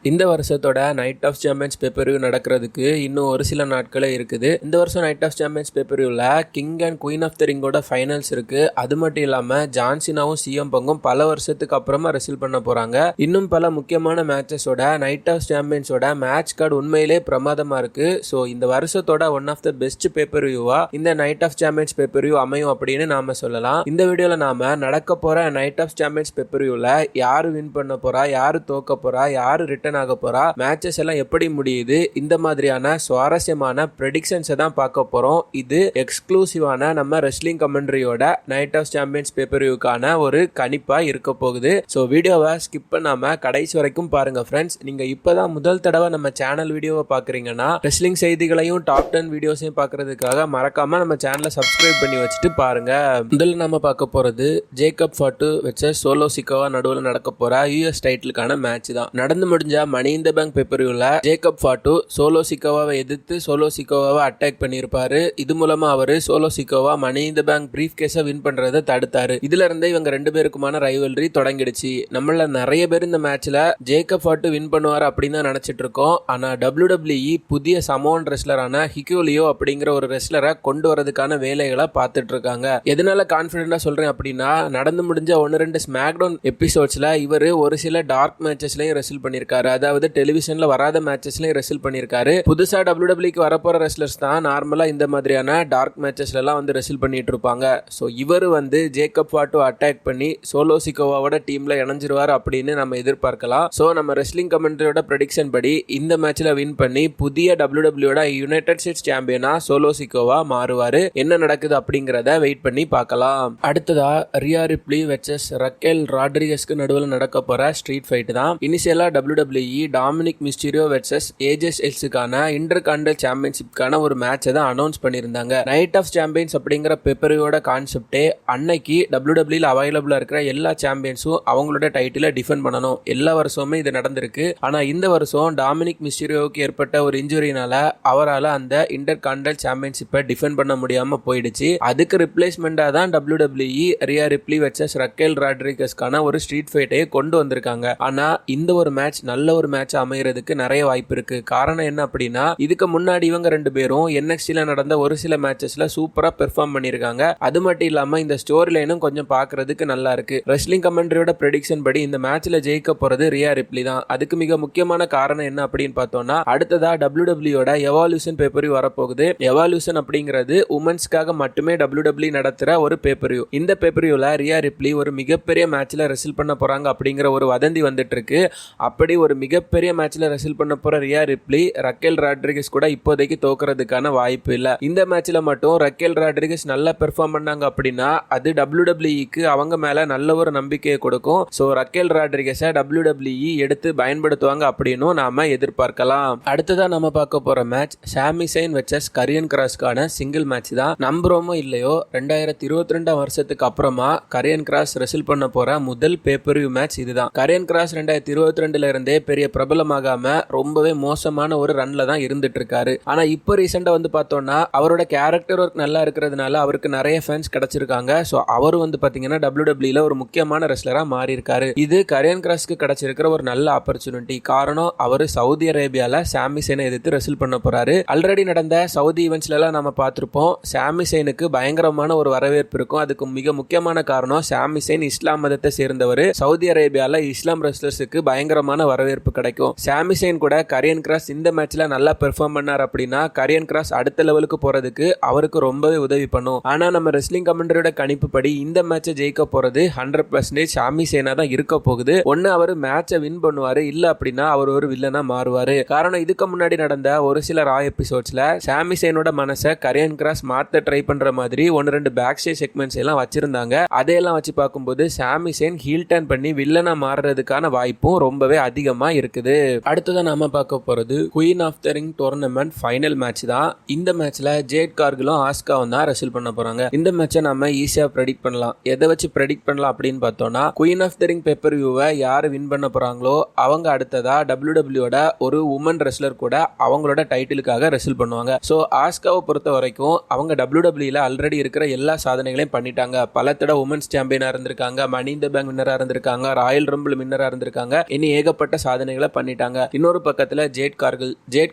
இந்த வருஷத்தோட night of champions pay-per-view நடக்கிறதுக்கு இன்னும் ஒரு சில நாட்களே இருக்குது. இந்த வருஷம் நைட் ஆஃப் சாம்பியன்ஸ் பேப்பர்வியூல king and queen of the ரிங்கோட ஃபைனல்ஸ் இருக்கு. அது மட்டும் இல்லாம ஜான்சினாவும் சிஎம் பங்கும் பல வருஷத்துக்கு அப்புறமா ரெசில் பண்ண போறாங்க. இன்னும் பல முக்கியமான மேட்சஸோட நைட் ஆஃப் சாம்பியன்ஸோட மேட்ச் கார்டு உண்மையிலே பிரமாதமா இருக்கு. ஸோ இந்த வருஷத்தோட ஒன் ஆஃப் த பெஸ்ட் பேப்பர்வியூவா இந்த நைட் ஆஃப் சாம்பியன்ஸ் பேப்பர்வியூ அமையும் அப்படின்னு நாம சொல்லலாம். இந்த வீடியோல நாம நடக்க போற நைட் ஆஃப் சாம்பியன்ஸ் பேப்பர்வியூல யாரு வின் பண்ண போறா, யாரு தோக்க போறா, யாரு ரிட்டர்ன் ஆக போறா, மேட்சஸ் எல்லாம் எப்படி முடியுது, இந்த மாதிரியான சுவாரஸ்யமான ப்ரெடிக்ஷன்ஸை தான் பார்க்க போறோம். இது எக்ஸ்க்ளூசிவான நம்ம ரெஸ்லிங் கமெண்ட்ரியோட நைட் ஆஃப் சாம்பியன்ஸ் பேப்பர்வியூக்கான ஒரு கணிப்பா இருக்க போகுது. ஸோ வீடியோவை ஸ்கிப் பண்ணாம கடைசி வரைக்கும் பாருங்க ஃப்ரெண்ட்ஸ். நீங்க இப்பதான் முதல் தடவை நம்ம சேனல் வீடியோவை பாக்குறீங்கன்னா ரெஸ்லிங் செய்திகளையும் டாப் 10 வீடியோஸையும் பார்க்கறதுக்காக மறக்காம நம்ம சேனலை சப்ஸ்கிரைப் பண்ணி வச்சுட்டு பாருங்க. முதல்ல நம்ம பார்க்க போறது Jacob Fatu versus Solo Sikoa நடுவில் நடக்க போற யூஎஸ் டைட்டிலுக்கான மேட்ச் தான். நடந்து முடிஞ்ச மணி இன் தி பேங்க் பேப்பர்வியூல ஜேக்கப் ஃபாட்டு சோலோ சிக்கோவாவை எதிர்த்து சோலோ சிக்கோவாவை அட்டாக் பண்ணியிருப்பாரு. இது மூலமா அவரு Solo Sikoa money in the bank brief கேஸை வின் பண்றதை தடுத்தாரு. இதுல இருந்தே இவங்க ரெண்டு பேருக்குமான ரைவல்ரி தொடங்கிடுச்சு. நம்மள நிறைய பேர் இந்த மேட்ச்ல ஜேக்கப் ஃபாட்டு வின் பண்ணுவார் அப்படின்னு தான் நினைச்சிட்டு இருக்கோம். ஆனா WWE புதிய சமோன் ரெஸ்லரான ஹிகோலியோ அப்படிங்கிற ஒரு ரெஸ்லரை கொண்டு வரதுக்கான வேலைகளை பார்த்துட்டு இருக்காங்க. எதனால கான்பிடண்டா சொல்றேன் அப்படின்னா, நடந்து முடிஞ்ச 1-2 ஸ்மாக்டவுன் எபிசோட்ஸ்ல இவர் ஒரு சில டார்க் மேட்சஸ்லயும் ரெஸ்ல் பண்ணிருக்காரு. அதாவது டெலிவிஷன்ல வராத மேட்சஸ்லயும் ரெஸ்ல் பண்ணிருக்காரு. புதுசா WWE வரப்போற ரெஸ்லர்ஸ் தான் நார்மலா இந்த மாதிரியான டார்க் மேட்சஸ்ல எல்லாம் வந்து ரெஸ்ல் பண்ணிட்டு இருப்பாங்க. சோ இவர் வந்து ஜேக்கப் ஃபாட்டு அட்டாக் பண்ணி சோலோ சிக்கோவாவோட டீம்ல இணைஞ்சிருவார் அப்படின்னு நம்ம எதிர்பார்க்கலாம். சோ நம்ம ரெஸ்லிங் கமெண்ட்ரியோட ப்ரெடிக்ஷன் படி இந்த மேட்ச்ல வின் பண்ணி புதிய WWE யுனைடெட் ஸ்டேட்ஸ் சாம்பியனா சோலோ சிக்கோவா மாறுவாரு. என்ன நடக்குது அப்படிங்கறத வெயிட் பண்ணி பார்க்கலாம். அடுத்ததா ரியா ரிப்ளி வெர்சஸ் ரக்கேல் ராட்ரிகஸ்க்கு நடுவில் நடக்க போற ஸ்ட்ரீட் ஃபைட் தான். இனிஷியலா WWE Dominik Mysterio versus AJ ஸ்டைல்ஸுக்கான இன்டர்கான்டினென்டல் சாம்பியன்ஷிப்கான ஒரு மேட்சை தான் அனௌன்ஸ் பண்ணியிருந்தாங்க. நைட் ஆஃப் சாம்பியன்ஸ் அப்படிங்கிற பேப்பர்வியூட கான்செப்டே அன்னைக்கு WWE அவைலபிளா இருக்கிற எல்லா சாம்பியன்ஸும் அவங்களோட டைட்டிலை டிஃபெண்ட் பண்ணணும். எல்லா வருஷமுமே இது நடந்திருக்கு. ஆனா இந்த வருஷம் டாமினிக் மிஸ்டீரியோவுக்கு ஏற்பட்ட ஒரு இன்ஜுரினால அவரால் அந்த இன்டர்கான்டினென்டல் சாம்பியன்ஷிப்பை டிஃபெண்ட் பண்ண முடியாம போயிடுச்சு. அதுக்கு ரிப்ளேஸ்மெண்டா தான் WWE Rhea Ripley versus Raquel ராட்ரிகஸ்க்கான ஒரு ஸ்ட்ரீட் ஃபைட்டை கொண்டு வந்திருக்காங்க. ஆனா இந்த ஒரு மேட்ச் நல்ல ஒரு மேட்ச் அமையறதுக்கு நிறைய வாய்ப்பு இருக்கு. காரணம் என்ன அப்படின்னா, இதுக்கு முன்னாடி இவங்க ரெண்டு பேரும் NXTல நடந்த ஒரு சில மேட்சஸ்ல சூப்பரா பெர்ஃபார்ம் பண்ணிருக்காங்க. அது மட்டும் இல்லாம இந்த ஸ்டோரி லைனும் கொஞ்சம் பாக்குறதுக்கு நல்லா இருக்கு. ரெஸ்லிங் கமெண்ட்ரியோட ப்ரெடிக்ஷன் படி இந்த மேட்ச்ல ஜெயிக்க போறது ரியா ரிப்ளி தான். அதுக்கு மிக முக்கியமான காரணம் என்ன அப்படின்னு பார்த்தோம்னா, அடுத்ததா WWEயோட எவால்யூஷன் பேப்பர்வியூ வரப்போகுது. எவால்யூஷன் அப்படிங்கிறது உமன்ஸ்க்காக மட்டுமே WWE நடத்துற ஒரு பேப்பர்வியூ. இந்த பேப்பர்வியூல ரியா ரிப்ளி ஒரு மிகப்பெரிய மேட்ச்ல ரெஸ்ல் பண்ண போறாங்க அப்படிங்கிற ஒரு வதந்தி வந்துட்டு இருக்கு. அப்படி ஒரு மிகப்பெரிய மேட்ச்ல ரெஸ்ல் பண்ண போற ரியா ரிப்ளி ரக்கேல் ராட்ரிகஸ் கூட இப்போதைக்கு தோக்குறதுக்கான வாய்ப்பு இல்ல. இந்த மேட்ச்ல மட்டும் ரக்கேல் ராட்ரிகஸ் நல்லா பெர்ஃபார்ம் பண்ணாங்க அப்படின்னா அது WWEக்கு அவங்க மேல நல்ல ஒரு நம்பிக்கையை கொடுக்கும். சோ ரக்கேல் ராட்ரிகஸை WWE எடுத்து பயன்படுத்துவாங்க அப்படின்னு நாம எதிர்பார்க்கலாம். அடுத்ததா நம்ம பார்க்க போற மேட்ச் சாமி சைன் வெர்சஸ் கரியன் கிராஸ்க்கான சிங்கிள் மேட்ச் தான். நம்புறோமோ இல்லையோ 2022 வருஷத்துக்கு அப்புறமா கரியன் கிராஸ் ரெஸ்ல் பண்ண போற முதல் பேப்பர்வியூ மேட்ச் இதுதான். கரியன் கிராஸ் 2022 இருந்தே பெரிய பிரபலமாகாம ரொம்பவே மோசமான ஒரு ரன்ல தான் இருந்துட்டு இருக்காரு. ஆனா இப்போ ரீசெண்டா வந்து பார்த்தோம்னா அவரோட கேரக்டர் ஒர்க் நல்லா இருக்கிறதுனால அவருக்கு நிறைய ஃபேன்ஸ் கிடைச்சிருக்காங்க. சோ அவர் வந்து பாத்தீங்கன்னா WWEல ஒரு முக்கியமான ரெஸ்லரா மாறி இருக்காரு. இது கரியன் கிராஸ்க்கு கிடைச்சிருக்கிற ஒரு நல்ல ஆப்பர்ச்சுனிட்டி. காரணம் அவரு சவுதி அரேபியால சாமி சைனை எதிர்த்து ரெஸ்ல் பண்ண போறாரு. ஆல்ரெடி நடந்த சவுதி ஈவென்ட்ஸ்ல எல்லாம் நம்ம பார்த்திருப்போம். சாமி சைனுக்கு பயங்கரமான ஒரு வரவேற்பு இருக்கும். அதுக்கு மிக முக்கியமான காரணம் சாமி சைன் இஸ்லாம் மதத்தை சேர்ந்தவர். சவுதி அரேபியால இஸ்லாம் ரெஸ்லர்ஸுக்கு பயங்கரமான வரவேற்பு கிடைக்கும். சாமி சைன் கூட கரியன் கிராஸ் இந்த மேட்ச்ல நல்லா பெர்ஃபார்ம் பண்ணார் அப்படின்னா கரியன் கிராஸ் அடுத்த லெவலுக்கு போறதுக்கு அவருக்கு ரொம்பவே உதவி பண்ணும். ஆனா நம்ம ரெஸ்லிங் கமெண்ட்ரியோட கணிப்பு படி இந்த மேட்சை ஜெயிக்க போறது 100% சாமி சைனா தான் இருக்க போகுது. ஒன்னு அவர் மேட்சை வின் பண்ணுவாரு, இல்ல அப்படின்னா அவர் ஒரு வில்லனா மாறுவாரு. காரணம் இதுக்கு முன்னாடி நடந்த ஒரு சில ரா எபிசோட்ஸ்ல சாமி சைனோட மனசை கரியன் கிராஸ் மாத்த ட்ரை பண்ற மாதிரி 1-2 பேக் ஸ்டேஜ் செக்மெண்ட்ஸ் எல்லாம் வச்சிருந்தாங்க. அதையெல்லாம் வச்சு பார்க்கும்போது சாமி சைன் ஹீல் டர்ன் பண்ணி வில்லனா மாறுறதுக்கான வாய்ப்பும் ரொம்பவே அதிகமா இருக்குது. அடுத்ததான் நாம பார்க்க போறது queen of the ring tournament final match தான். இந்த மேட்ச்ல ஜேட் கார்கிலும் ஆஸ்காவும் தான் ரெஸ்ல் பண்ண போறாங்க. இந்த மேட்சை நம்ம ஈஸியா ப்ரெடிக்ட் பண்ணலாம். எதை வச்சு ப்ரெடிக்ட் பண்ணலாம் அப்படின்னு பார்த்தோம்னா, queen of the ring pay per வியூவை யாரு வின் பண்ண போறாங்களோ அவங்க அடுத்ததா WWEயோட ஒரு உமன் ரெஸ்லர் கூட அவங்களோட டைட்டிலுக்காக ரெஸ்ல் பண்ணுவாங்க. சோ ஆஸ்காவை பொறுத்த வரைக்கும் அவங்க WWEல ஆல்ரெடி இருக்கிற எல்லா சாதனைகளையும் பண்ணிட்டாங்க. பல தடவை உமன்ஸ் சாம்பியனா இருந்திருக்காங்க, மணி இன் தி பேங்க் வின்னரா இருந்திருக்காங்க, ராயல் ரம்பிள் வின்னரா இருந்திருக்காங்க. இனி ஏகப்பட்ட சாதனைகளை பண்ணிட்டாங்க. இன்னொரு பக்கத்துல ஜேட்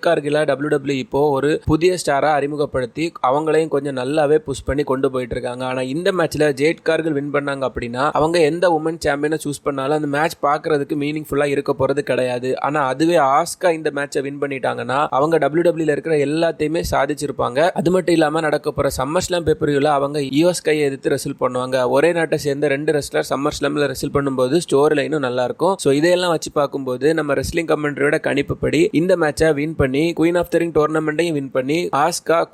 கார்கில WWE இப்போ ஒரு புதிய ஸ்டாரா அறிமுகப்படுத்தி அவங்களையும் கொஞ்சம் நல்லாவே புஷ் பண்ணி கொண்டு போயிட்டு இருக்காங்க. ஆனா இந்த மேட்ச்ல ஜேட் கார்கில் வின் பண்ணாங்க அப்படின்னா அவங்க எந்த உமன் சாம்பியனை சூஸ் பண்ணாலும் அந்த மேட்ச் பாக்குறதுக்கு மீனிங்ஃபுல்லா இருக்க போறது கிடையாது. ஆனா அதுவே ஆஸ்கா இந்த மேட்சை வின் பண்ணிட்டாங்கன்னா அவங்க WWE இருக்கிற எல்லாத்தையுமே சாதிச்சிருப்பாங்க. அது மட்டும் இல்லாம நடக்க போற சம்மர் ஸ்லாம் பேப்பர்ல அவங்க ஈயோ ஸ்கையை எதிர்த்து ரெஸ்ல் பண்ணுவாங்க. ஒரே நாட்டை சேர்ந்த 2 ரெஸ்லர் சம்மர் ஸ்லாம்ல ரெஸ்ல் பண்ணும்போது ஸ்டோரி லைனும் நல்லா இருக்கும். சோ இதையெல்லாம் வச்சு பார்க்கும்போது நம்ம ரெஸ்லிங் கமெண்ட்ரியோட கணிப்புப்படி இந்த மேட்சை வின் பண்ணி குயின் ஆஃப் தி ரிங் டோர்னமெண்ட்டையும் வின் பண்ணி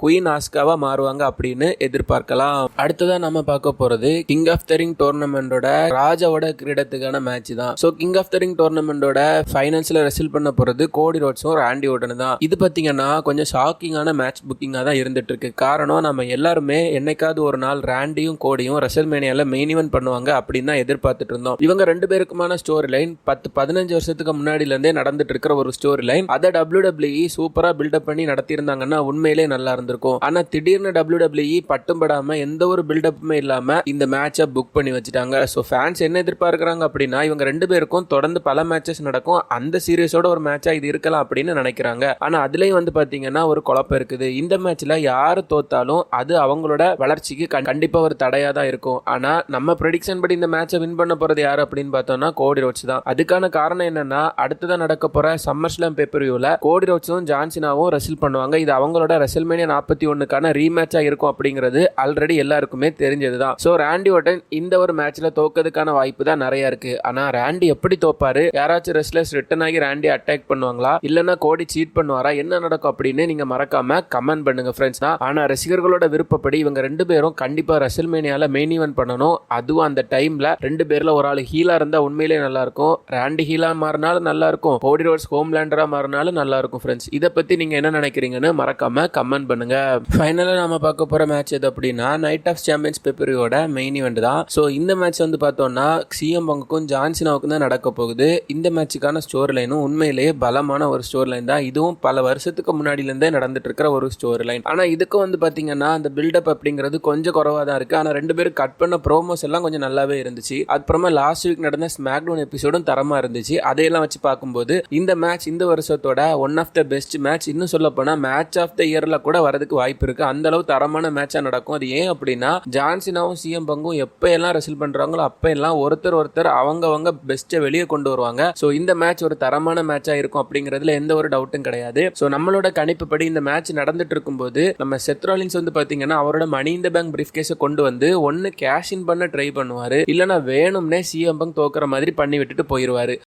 குயின் ஆஸ்காவா மாறுவாங்க அப்படின்னு எதிர்பார்க்கலாம். அடுத்ததா நம்ம பார்க்க போறது கிங் ஆஃப் தி ரிங் டோர்னமெண்டோட ராஜாவோட கிரீடத்துக்கான மேட்ச் தான். So king of the ring டோர்னமெண்டோட ஃபைனல்ஸ்ல ரெஸ்ல் பண்ண போறது கோடி ரோட்ஸும் ராண்டி ஓர்டன் தான். இது பாத்தீங்கன்னா கொஞ்சம் ஷாக்கிங்கான மேட்ச் புக்கிங்கா தான் இருந்துட்டு இருக்கு. காரணம் நம்ம எல்லாருமே என்னைக்காவது ஒரு நாள் ராண்டியும் கோடியும் ரெசல்மேனியால மெயின் ஈவென்ட் பண்ணுவாங்க அப்படின்னு தான் எதிர்பார்த்துட்டு இருந்தோம். இவங்க 2 பேருக்குமான ஸ்டோரி லைன் 10-15 வருஷத்துக்கு முன்னாடில இருந்தே நடந்துட்டு இருக்கிற ஒரு ஸ்டோரி லைன். அதை WWE சூப்பரா பில்டப் பண்ணி நடத்தி இருந்தாங்கன்னா உண்மையிலே நல்லா இருந்திருக்கும். ஆனா திடீர்னு WWE பட்டும் படாம எந்த ஒரு பில்டப்புமே இல்லாம இந்த மேட்சை புக் பண்ணி வச்சுட்டாங்க. ஸோ ஃபேன்ஸ் என்ன எதிர்பார்க்கிறாங்க அப்படின்னா இவங்க 2 பேருக்கும் தொடர்ந்து பல மேட்சஸ் நடக்கும், அந்த சீரியஸோட ஒரு மேட்சா இது இருக்கலாம் அப்படின்னு நினைக்கிறாங்க. ஆனா அதுலயும் வந்து பாத்தீங்கன்னா ஒரு குழப்பம் இருக்குது. இந்த மேட்ச்ல யாரு தோத்தாலும் அது அவங்களோட வளர்ச்சிக்கு கண்டிப்பா ஒரு தடையா தான் இருக்கும். ஆனா நம்ம ப்ரெடிக்ஷன் படி இந்த மேட்சை வின் பண்ண போறது யாரு அப்படின்னு பார்த்தோம்னா கோடி ரோட்ஸ் தான். அதுக்கான காரணம் என்னன்னா அடுத்ததான் நடக்க போற சம்மர் ஸ்லாம் பேப்பர்வியூல கோடி ரோட்ஸும் ஜான்சினாவும் ரெஸ்ல் பண்ணுவாங்க. இது அவங்களோட ரெசல்மேனியா 41க்கான ரீமேட்சா இருக்கும் அப்படிங்கிறது ஆல்ரெடி எல்லாருக்குமே தெரிஞ்சதுதான். சோ ராண்டி ஓர்டன் இந்த ஒரு மேட்ச்ல தோக்கிறதுக்கான வாய்ப்பு தான் நிறைய இருக்கு. ஆனா ராண்டி எப்படி தோப்பாரு, யாராச்சும் ரெஸ்லர்ஸ் ரிட்டர்ன் ஆகி ராண்டி அட்டாக் பண்ணுவாங்களா, இல்லனா கோடி சீட் பண்ணுவாரா, என்ன நடக்கும் அப்படின்னு நீங்க மறக்காம கமெண்ட் பண்ணுங்க ஃப்ரெண்ட்ஸ். ஆனா ரசிகர்களோட விருப்பப்படி இவங்க 2 பேரும் கண்டிப்பா ரெசல்மேனியால மெயின் ஈவென்ட் பண்ணணும். அதுவும் அந்த டைம்ல 2 பேர்ல ஒரு ஆள் ஹீலா இருந்தா உண்மையிலேயே நல்லா இருக்கும். ராண்டி ஹீலா மாறினாலும் நல்லா இருக்கும், கோடி ரோட்ஸ் ஹோம்லேண்டரா மாறினாலும் நல்லா இருக்கும் ஃப்ரெண்ட்ஸ். இதை பத்தி நீங்க என்ன நினைக்கிறீங்கன்னு மறக்காம கமெண்ட் பண்ணுங்க. ஃபைனலா நாம பார்க்க போற மேட்ச் எது அப்படின்னா நைட் ஆஃப் சாம்பியன்ஸ் பேப்பரியோட மெயின் ஈவென்ட் தான். சோ இந்த மேட்ச் வந்து பார்த்தோம்னா சிஎம் பங்குக்கும் ஜான்சினாவுக்கும் தான் நடக்க போகுது. இந்த மேட்சுக்கான ஸ்டோரி லைனும் உண்மையிலேயே பலமான ஒரு ஸ்டோரி லைன் தான். இதுவும் பல வருஷத்துக்கு முன்னாடில இருந்தே நடந்துட்டு இருக்கிற ஒரு ஸ்டோரி லைன். ஆனா இதுக்கு வந்து பாத்தீங்கன்னா அந்த பில்டப் அப்படிங்கிறது கொஞ்சம் குறைவா தான் இருக்கு. ஆனா 2 பேரும் கட் பண்ண ப்ரோமோஸ் எல்லாம் கொஞ்சம் நல்லாவே இருந்துச்சு. அப்புறமா லாஸ்ட் வீக் நடந்த ஸ்மாக்டவுன் எபிசோடும் தரமா இருந்துச்சு. அதையெல்லாம் வச்சு பார்க்கும்போது இந்த மேட்ச் இந்த வருஷத்தோட one of the best match, இன்னும் சொல்ல போனா மேட்ச் ஆஃப் த இயர்ல கூட வரதுக்கு வாய்ப்பு இருக்கு. அந்த அளவு தரமான மேட்சா நடக்கும். அது ஏன் அப்படின்னா ஜான்சினாவும் சிஎம் பங்கும் எப்ப எல்லாம் ரெஸ்ல் பண்றாங்களோ அப்ப எல்லாம் ஒருத்தர் அவங்க பெஸ்ட்டை வெளியே கொண்டு வருவாங்க. சோ இந்த மேட்ச் ஒரு தரமான மேட்சா இருக்கும் அப்படிங்கிறதுல எந்த ஒரு டவுட்டும் கிடையாது. சோ நம்மளோட கணிப்பு படி இந்த மேட்ச் நடந்துட்டு இருக்கும்போது நம்ம செத் ராலின்ஸ் வந்து பாத்தீங்கன்னா அவரோட மணி இந்த பேங்க் பிரீஃப் கேஸை கொண்டு வந்து ஒன்னு கேஷ் இன் பண்ண ட்ரை பண்ணுவாரு, இல்லனா வேணும்னே சிஎம் பங்க் தோக்குற மாதிரி பண்ணி விட்டுட்டு போயிருவாரு.